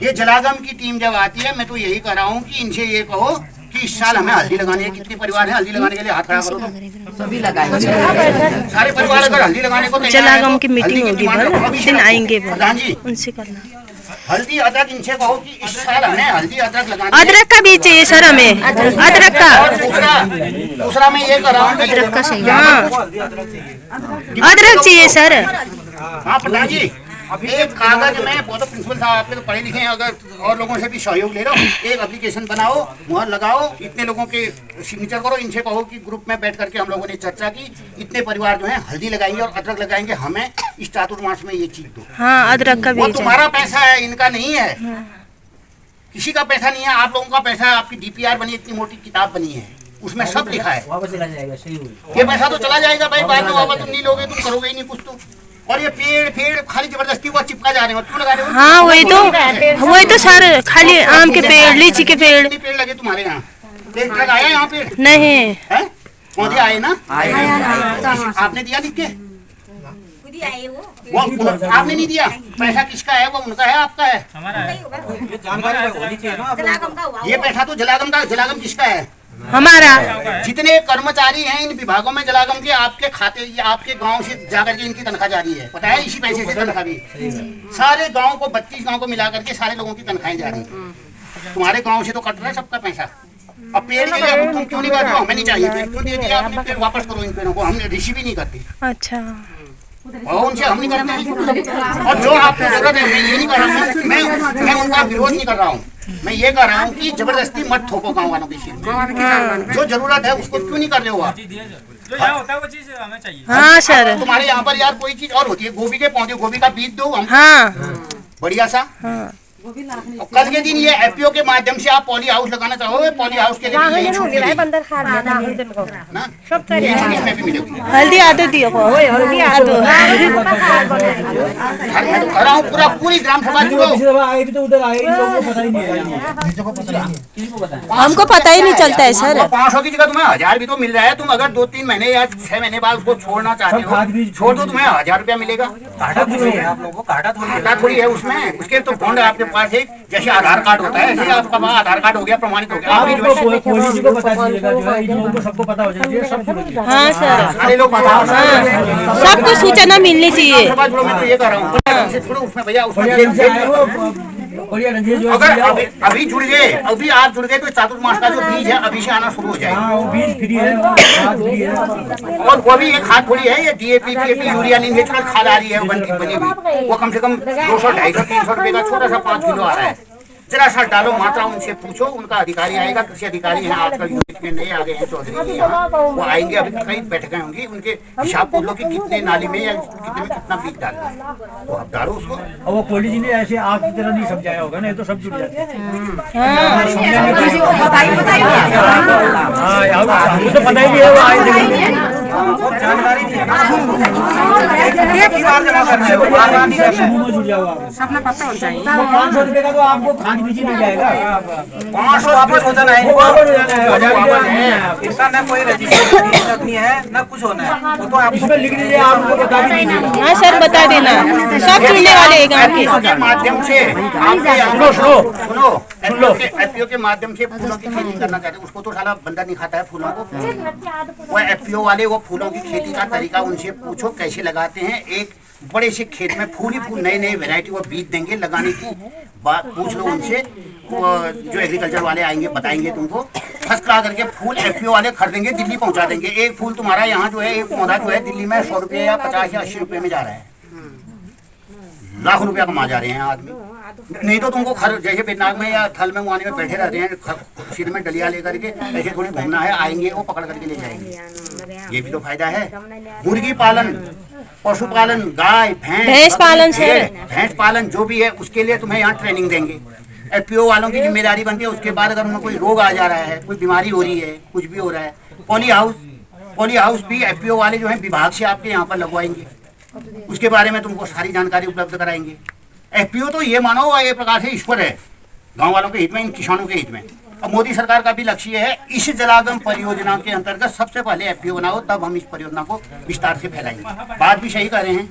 ये जलागम की टीम जब आती है मैं तो यही कह रहा हूँ कि इनसे ये कहो कि इस साल हमें हल्दी लगानी है। कितने परिवार हैं हल्दी लगाने के लिए, हाथ खड़ा करो तो सभी लगाएंगे। सारे परिवार अगर हल्दी लगाने को जलागम की मीटिंग होगी दिन आएंगे प्रधान जी, उनसे करना। हल्दी अदरक इनसे कहो कि इस साल हमें हल्दी अदरक लगानी है। अदरक का बीज चाहिए सर हमें, अदरक का। और दूसरा मैं ये कर रहा हूँ अदरक का चाहिए, हाँ अदरक चाहिए सर। हाँ प्रधान जी, एक कागज में बहुत प्रिंसिपल साहब आप लोग पढ़े लिखे हैं, अगर और लोगों से भी सहयोग ले लो, एक एप्लीकेशन बनाओ, मुहर लगाओ, इतने लोगों के सिग्नेचर करो, इनसे कहो कि ग्रुप में बैठ करके हम लोगों ने चर्चा की, इतने परिवार जो है हल्दी लगाएंगे और अदरक लगाएंगे, हमें इस चातुर्मास में ये चीज दो। हाँ अदरक का वो बीज तुम्हारा पैसा है, इनका नहीं है, किसी का पैसा नहीं है, आप लोगों का पैसा है। आपकी डीपीआर बनी, इतनी मोटी किताब बनी है, उसमें सब लिखा है। वापस चला जाएगा, सही हुई। ये पैसा तो चला जाएगा भाई, बाद में वापस तुम नहीं लोगे, तुम करोगे ही नहीं कुछ तो। और ये पेड़ खाली जबरदस्ती वो चिपका जा रहे हो, क्यों लगा रहे हो? हाँ वही तो सर, खाली आम के पेड़, लीची के पेड़। कितने पेड़ लगे तुम्हारे यहाँ? पेड़ लगाया यहाँ पेड़ नहीं है? पौधे आए ना? आपने दिया लिख के? वो आपने नहीं दिया, पैसा किसका है? वो उनका है आपका है? ये पैसा तो जलागम का, जलागम किसका है? हमारा। जितने कर्मचारी हैं इन विभागों में जलागम के, आपके खाते, ये आपके गांव से जाकर के इनकी तनख्वाह जा रही है, पता है? इसी पैसे से तनख्वाह भी सारे गांव को, 32 गांव को मिला करके सारे लोगों की तनख्वाहें जा रही है। तुम्हारे गांव से तो कट रहा है सबका पैसा। अब पेड़ के लिए तुम क्यों नहीं करते? हमें नहीं चाहिए पेड़, क्यों दे दिया आपने? पेड़ वापस करो इन पेड़ों को, हम रिसीव ही नहीं करते। अच्छा, और उनसे हम नहीं करते हैं। और जो आपको जरूरत है, मैं ये नहीं कर रहा हूँ, मैं उनका विरोध नहीं कर रहा हूँ, मैं ये कह रहा हूँ कि जबरदस्ती मत थोपो गाँव वालों के सिर में। जो जरूरत है उसको क्यों नहीं कर रहे हो आप? जो यहाँ होता है वो चीज हमें चाहिए। हाँ सर। तुम्हारे यहाँ पर यार कोई चीज और होती है, गोभी के पौधे, गोभी का बीज दो हम, हाँ बढ़िया सा। और कल के दिन ये एफपीओ के माध्यम से आप पॉली हाउस लगाना चाहोगे, पॉली हाउस के लिए यही छूट मिलेगी ना, यही छूट इसमें भी मिलेगी। हल्दी आदो दियो को, हल्दी आदो। मैं तो कह रहा हूँ पूरी ग्राम सभा जुड़ो। आए भी तो उधर आए, इन लोगों को पता ही नहीं है, किसी को पता है? हमको पता ही नहीं चलता है सर। 500 की जगह तुम्हें 1000 भी तो मिल रहा है। तुम अगर 2-3 महीने या 6 महीने बाद उसको छोड़ना चाहते हो, छोड़ दो, तुम्हें 1000 रुपया मिलेगा। घाटा थोड़ी है आप लोगों को, घाटा थोड़ी है उसमें, उसके तो बॉन्ड आपके पास एक, जैसे आधार कार्ड होता है ऐसे आपका पास आधार कार्ड हो गया, प्रमाणित हो गया। आप पुलिस को बता दीजिएगा, जो है इन लोगों को सबको पता हो जाएगा, सब जुड़ेगी। हाँ सर, सारे लोग बताओ, सबको सूचना मिलनी चाहिए। मैं तो ये कह रहा हूँ उसमें भैया, उसमें अगर अभी जुड़ गए, अभी आप जुड़ गए तो चातुर्मास का जो बीज है अभी से आना शुरू हो जाएगा। वो बीज फ्री है, खाद फ्री है, और वो भी ये खाद थोड़ी है, ये डीएपी यूरिया नहीं, नेचुरल खाद आ रही है बनी हुई। वो कम से कम 200, 250, 300 रुपए का छोटा सा 5 किलो आ रहा है। जरा सा डालो, मात्रा उनसे पूछो, उनका अधिकारी आएगा, कृषि अधिकारी हैं आजकल यूनिट में नए आ गए हैं, चौधरी जी यहाँ, वो आएंगे, अभी कई बैठकें होंगी, उनके हिसाब पूछ लो कि कितने नाली में या कितने में कितना बीज डालना है, तो आप डालो उसको। और वो कोहली जी ने ऐसे आपकी तरह नहीं समझाया होगा ना, ये तो सब जुड़ जाते हैं। किसी को पता ही नहीं है। हाँ हमको तो पता ही नहीं है, वो आए थे जानकारी नहीं है, समूह में जुड़ जाओ आप, सबने पता हो जाएगी। 500 रुपए का तो आपको खाद बीज मिल जाएगा। 500 वापस हो जाना है, इसका न कोई रजिस्ट्रेशन रखनी है न कुछ होना है, वो तो आप इसमें लिख लीजिए, आपको बता दीजिए। हाँ सर बता देना, सब जुड़ने वाले गाँव के माध्यम से सुनो एफपीओ के माध्यम से फूलों की खेती करना चाहते हैं, उसको तो साला बंदर नहीं खाता है फूलों को। वो एफपीओ वाले वो फूलों की खेती का तरीका उनसे पूछो कैसे लगाते हैं। एक बड़े से खेत में फूल ही फूल, नए नए वैरायटी वो बीज देंगे लगाने की बात पूछ लो उनसे। वो जो एग्रीकल्चर वाले आएंगे बताएंगे तुमको, फर्स्ट क्लास करके फूल एफपीओ वाले खरीदेंगे, दिल्ली पहुंचा देंगे। एक फूल तुम्हारा यहाँ जो है, एक पौधा जो है दिल्ली में 100 रुपये या 50 या 80 रुपये में जा रहा है, लाख रुपया कमा जा रहे हैं आदमी। नहीं तो तुमको जैसे बिरनाग में या थल में मुआने में बैठे रहते हैं, सिर में डलिया लेकर के ऐसे थोड़ी घूमना है, आएंगे वो पकड़ करके ले जाएंगे। ये भी तो फायदा है। मुर्गी पालन, पशुपालन, गाय भैंस पालन, भैंस पालन जो भी है उसके लिए तुम्हें यहाँ ट्रेनिंग देंगे। एफपीओ वालों की जिम्मेदारी बनती है। उसके बाद अगर उन्हें कोई रोग आ जा रहा है, कोई बीमारी हो रही है, कुछ भी हो रहा है, पॉली हाउस भी एफपीओ वाले जो है विभाग से आपके यहाँ पर लगवाएंगे। उसके बारे में तुमको सारी जानकारी उपलब्ध कराएंगे। एफपीओ तो ये मानो एक प्रकार से ईश्वर है गांव वालों के हित में, इन किसानों के हित में। अब मोदी सरकार का भी लक्ष्य है इस जलागम परियोजना के अंतर्गत सबसे पहले एफपीओ बनाओ, तब हम इस परियोजना को विस्तार से फैलाएंगे। बात भी सही कर रहे हैं,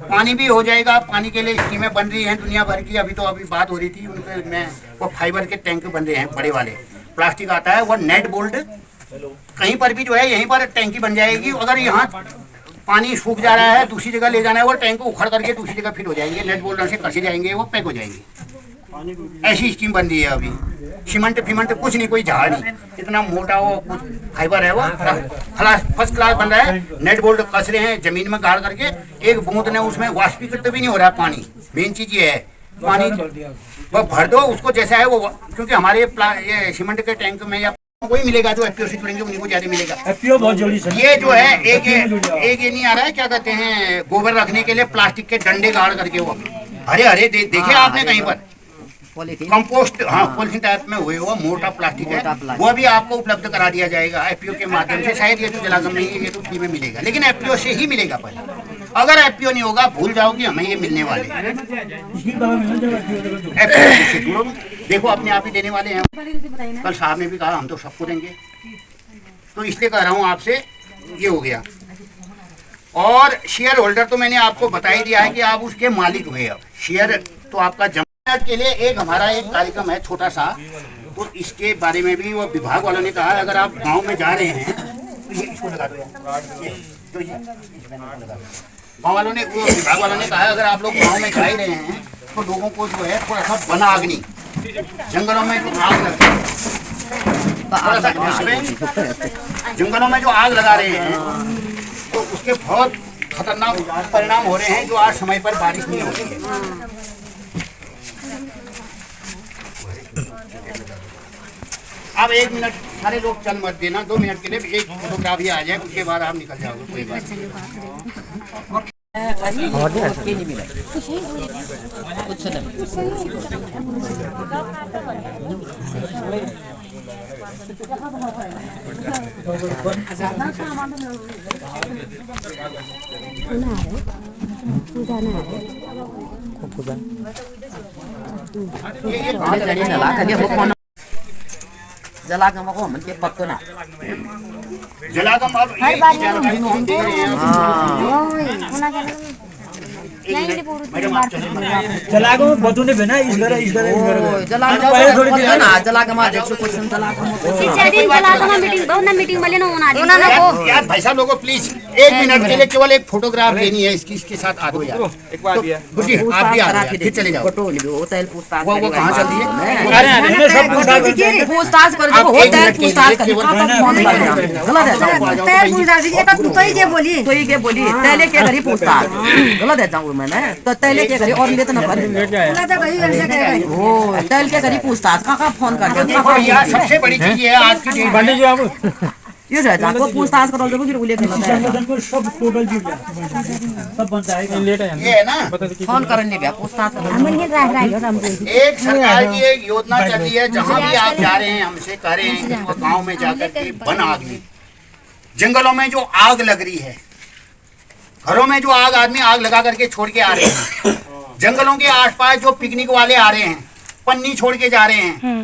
पानी भी हो जाएगा। पानी के लिए स्कीमें बन रही हैं दुनिया भर की। अभी बात हो रही थी उनके में, वो फाइबर के टैंक बन रहे हैं बड़े वाले, प्लास्टिक आता है वो नेट बोल्ट, कहीं पर भी जो है यहीं पर टैंकी बन जाएगी। अगर यहाँ पानी सूख जा रहा है, दूसरी जगह ले जाना है, वो टैंक को उखड़ करके दूसरी जगह फिट हो जाएंगे, नेट बोल्डर से कसे जाएंगे, वो पैक हो जाएंगे। ऐसी स्कीम बन रही है अभी। सीमेंट फीमेंट कुछ नहीं, कोई झाड़ नहीं, इतना मोटा वो कुछ फाइबर है, वो फर्स्ट क्लास बन रहा है। नेट बोल्ट कस रहे हैं जमीन में गाड़ करके, एक बूंद ने उसमें वाष्पीकृत भी नहीं हो रहा है पानी। मेन चीज ये है, पानी वो भर दो उसको जैसा है वो, क्योंकि हमारे ये सीमेंट के टैंक में या वही मिलेगा जो एफपीओ से जुड़ेंगे, उन्हीं को ज्यादा मिलेगा। एफपीओ बहुत जरूरी है। ये जो है एक ये नहीं आ रहा है, क्या कहते हैं, गोबर रखने के लिए प्लास्टिक के डंडे गाड़ करके वो हरे हरे देखे आपने कहीं पर कंपोस्ट, हाँ पॉलिथीन टाइप में हुए वो मोटा प्लास्टिक है, वो भी आपको उपलब्ध करा दिया जाएगा एफपीओ के माध्यम से। शायद ये तो जलागम नहीं है, ये तो फ्री में मिलेगा, लेकिन एफपीओ से ही मिलेगा पहले। अगर एफपीओ नहीं होगा भूल जाओ कि हमें ये मिलने वाले हैं। एफपीओ देखो अपने आप ही देने वाले हैं। कल साहब ने भी कहा हम तो सबको देंगे, तो इसलिए कह रहा हूँ आपसे, ये हो गया। और शेयर होल्डर तो मैंने आपको बता ही दिया है कि आप उसके मालिक हुए। अब शेयर तो आपका जमा के लिए एक हमारा एक कार्यक्रम है छोटा सा, तो इसके बारे में भी वो विभाग वालों ने कहा है अगर आप गांव में जा रहे हैं तो ये इसको लगा दो, गाँव वालों ने, विभाग वालों ने कहा अगर आप लोग गाँव में जा ही रहे हैं तो लोगों को जो है थोड़ा सा वनाग्नि, जंगलों में जो आग लगती है, जंगलों में जो आग लगा रहे हैं तो उसके बहुत खतरनाक परिणाम हो रहे हैं, जो आज समय पर बारिश नहीं हो रही है। अब 1 मिनट सारे लोग चल मत देना, 2 मिनट के लिए एक फोटोग्राफ ही आ जाए, उसके बाद आप निकल जाओगे, कोई बात नहीं। जलागम को मन के पत्तो ना जलागम अब ये जानकारी तो हम दे रहे हैं। जलागम बतूने भेना इस घर जलागम देखो कुछ जलागम मीटिंग वाले यार भाई साहब लोगों प्लीज 1 मिनट के लिए केवल एक फोटोग्राफ लेनी है इसके साथ आ दो यार। एक बात है बुद्धि आप भी आ जाओ, फिर चले जाओ। फोटो नहीं होता है, पूछताछ वो कहां चलती है? अरे सब पूछताछ कर जो होता है, पूछताछ कर गलत है। पूछताछ ये तो ही के बोली पहले क्या करी पूछताछ गलत है जाऊँ मैंने तो पहले क्या करी और ले तो ना कर ओ पहले क्या करी पूछताछ का फोन कर देखो यार सबसे बड़ी चीज ये है आज की डेट में ये रहता है पूछताछ करो जब फिर उले को सब टोटल जीव सब बनता है लेट है ये है ना, फोन करने भी पूछताछ एक सरकार की एक योजना चल रही है, जहाँ भी आप जा रहे हैं हमसे कह रहे हैं कि गाँव में जाकर के वन आदमी, जंगलों में जो आग लग रही है, घरों में जो आदमी आग लगा करके छोड़ के आ रहे हैं, जंगलों के आसपास जो पिकनिक वाले आ रहे हैं पन्नी छोड़ के जा रहे हैं,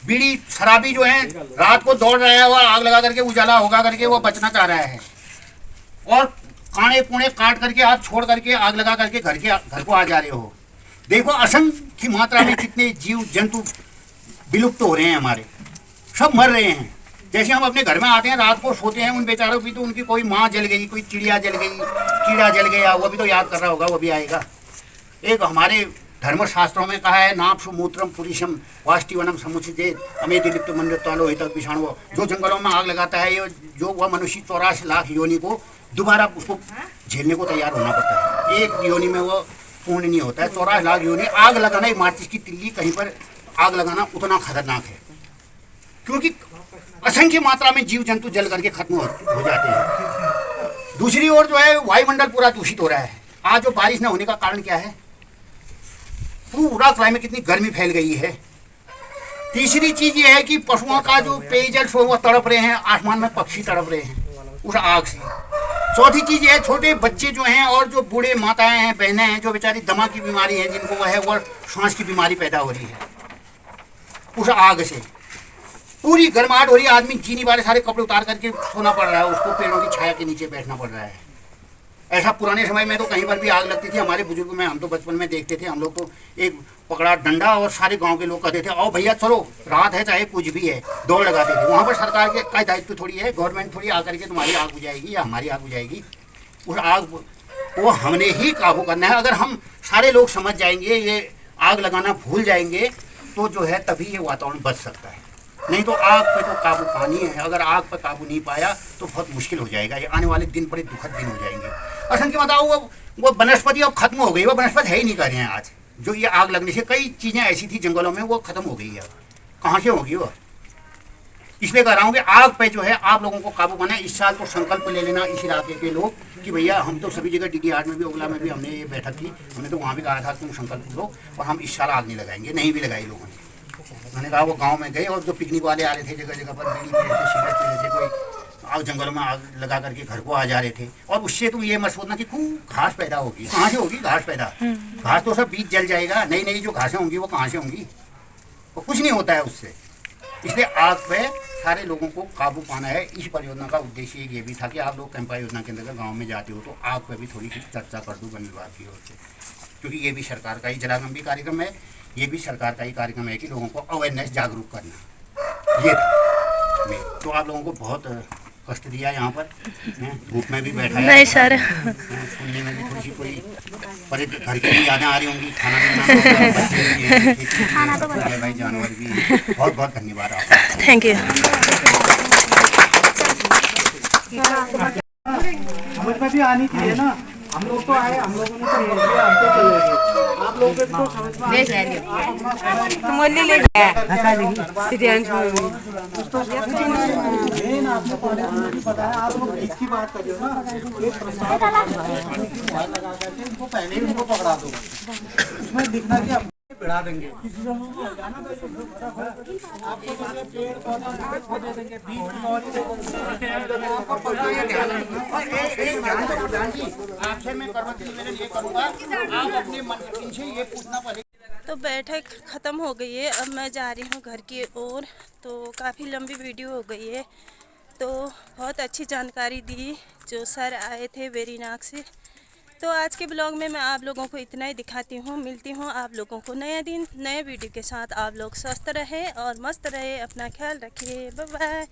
बीड़ी शराबी जो है रात को दौड़ रहा है वो आग लगा करके उजाला होगा करके वो बचना चाह रहा है, और काने पुणे काट करके आप छोड़ करके आग लगा करके घर को आ जा रहे हो। देखो असंख्य मात्रा में कितने जीव जंतु विलुप्त हो रहे हैं, हमारे सब मर रहे हैं। जैसे हम अपने घर में आते हैं रात को सोते हैं, उन बेचारों की तो उनकी कोई माँ जल गई, कोई चिड़िया जल गई, कीड़ा जल गया, वो भी तो याद कर रहा होगा, वो भी आएगा। एक हमारे धर्मशास्त्रों में कहा है नाप सुमूत्रम पुरुषम वाष्टिवनम समुचित अमेति लिप्त मंडतालो हित विषाणु। जो जंगलों में आग लगाता है ये जो वह मनुष्य 84 लाख योनि को दोबारा उसको झेलने को तैयार होना पड़ता है। एक योनि में वो पूर्ण नहीं होता है। 84 लाख यूनिट आग लगाना, एक माचिस की तिल्ली कहीं पर आग लगाना उतना खतरनाक है, क्योंकि असंख्य मात्रा में जीव जंतु जल करके खत्म हो जाते हैं। दूसरी ओर जो है वायुमंडल पूरा दूषित हो रहा है। आज जो बारिश न होने का कारण क्या है, पूरा क्लाइमेट कितनी गर्मी फैल गई है। तीसरी चीज ये है कि पशुओं का जो पेयजल वो तड़प रहे हैं, आसमान में पक्षी तड़प रहे हैं उस आग से। चौथी चीज ये है, छोटे बच्चे जो हैं और जो बूढ़े माताएं हैं, बहनें हैं, जो बेचारी दमा की बीमारी है, जिनको वह है वो सांस की बीमारी पैदा हो रही है उस आग से। पूरी गर्माहट हो रही है, आदमी जी नहीं पा रहे, सारे कपड़े उतार करके सोना पड़ रहा है, उसको पेड़ों की छाया के नीचे बैठना पड़ रहा है। ऐसा पुराने समय में तो कहीं पर भी आग लगती थी, हमारे बुजुर्ग में हम तो बचपन में देखते थे, हम लोग तो एक पकड़ा डंडा और सारे गांव के लोग कहते थे आओ भैया चलो, रात है चाहे कुछ भी है, दौड़ लगाते थे। वहाँ पर सरकार के का दायित्व थोड़ी है, गवर्नमेंट थोड़ी आकर के तुम्हारी आग बुझाएगी या हमारी आग बुझाएगी। उस आग को हमने ही काबू करना है। अगर हम सारे लोग समझ जाएंगे, ये आग लगाना भूल जाएंगे, तो जो है तभी ये वातावरण बच सकता है। नहीं तो आग पे तो काबू पानी है, अगर आग पर काबू नहीं पाया तो बहुत मुश्किल हो जाएगा। ये आने वाले दिन बड़े दुखद दिन हो जाएंगे। असंख्य बताओ वो वनस्पति अब खत्म हो गई, वो वनस्पति है ही नहीं कर रहे हैं आज। जो ये आग लगने से कई चीज़ें ऐसी थी जंगलों में, वो खत्म हो गई है। कहाँ से होगी वो? इसलिए कह रहा हूँ कि आग पे जो है आप लोगों को काबू पाना है। इस साल तो संकल्प ले लेना इस इलाके के लोग कि भैया हम तो सभी जगह DD-8 में भी, ओगला में भी हमने ये बैठक की, हमने तो वहाँ भी कहा था तुम संकल्प लो और हम इस साल आग नहीं लगाएंगे। नहीं भी लगाई लोगों ने। मैंने कहा वो गांव में गए और जो पिकनिक वाले आ रहे थे जगह जगह पर, बीड़ी पी रहे थे, सिगरेट पी रहे थे, कोई आग जंगलों में आग लगा करके घर को आ जा रहे थे। और उससे तुम ये मत सोचना कि खूब घास पैदा होगी। कहाँ से होगी घास पैदा? घास तो सब बीज जल जाएगा। नई नई जो घासें होंगी वो कहाँ से होंगी? वो कुछ नहीं होता है उससे। इसलिए आग पे सारे लोगों को काबू पाना है। इस परियोजना का उद्देश्य ये भी था कि आप लोग कैंपा योजना के अंतर्गत गाँव में जाते हो तो आग पर भी थोड़ी सी चर्चा कर दूँ वन विभाग की ओर से, क्योंकि ये भी सरकार का ही जलागंबी कार्यक्रम है। ये भी सरकार का ही कार्यक्रम है कि लोगों को अवेयरनेस जागरूक करना। ये था तो आप लोगों को बहुत कष्ट दिया यहाँ पर, धूप में भी बैठा है। नहीं सर, सुनने में भी थोड़ी सी कोई पर घर की भी यादें आ रही होंगी, खाना भी बनाना, भाई जानवर भी। बहुत बहुत धन्यवाद आपका। Thank you. समझ में भी आनी चाहिए ना। हम लोग तो आए, हम लोगों ने तो बोल दिया, हम तो चलेंगे। आप लोगों के तो समझ में ले जाएंगे तुम ले ले मेन आपने पता है। आप लोग इसकी बात कर रहे हो ना, एक प्रस्ताव लगा करके इनको पहले ही उनको पकड़ा दो, उसमें दिखना कि आप बढ़ा देंगे। आपको पेड़ पौधा देंगे, बीज आपसे मैं निवेदन ये करूँगा, आप अपने मन से ये पूछना पड़ेगा। तो बैठक ख़त्म हो गई है, अब मैं जा रही हूँ घर की ओर। तो काफ़ी लंबी वीडियो हो गई है, तो बहुत अच्छी जानकारी दी जो सर आए थे वेरीनाग से। तो आज के ब्लॉग में मैं आप लोगों को इतना ही दिखाती हूँ। मिलती हूँ आप लोगों को नया दिन नए वीडियो के साथ। आप लोग स्वस्थ रहे और मस्त रहे, अपना ख्याल रखिए। Bye bye.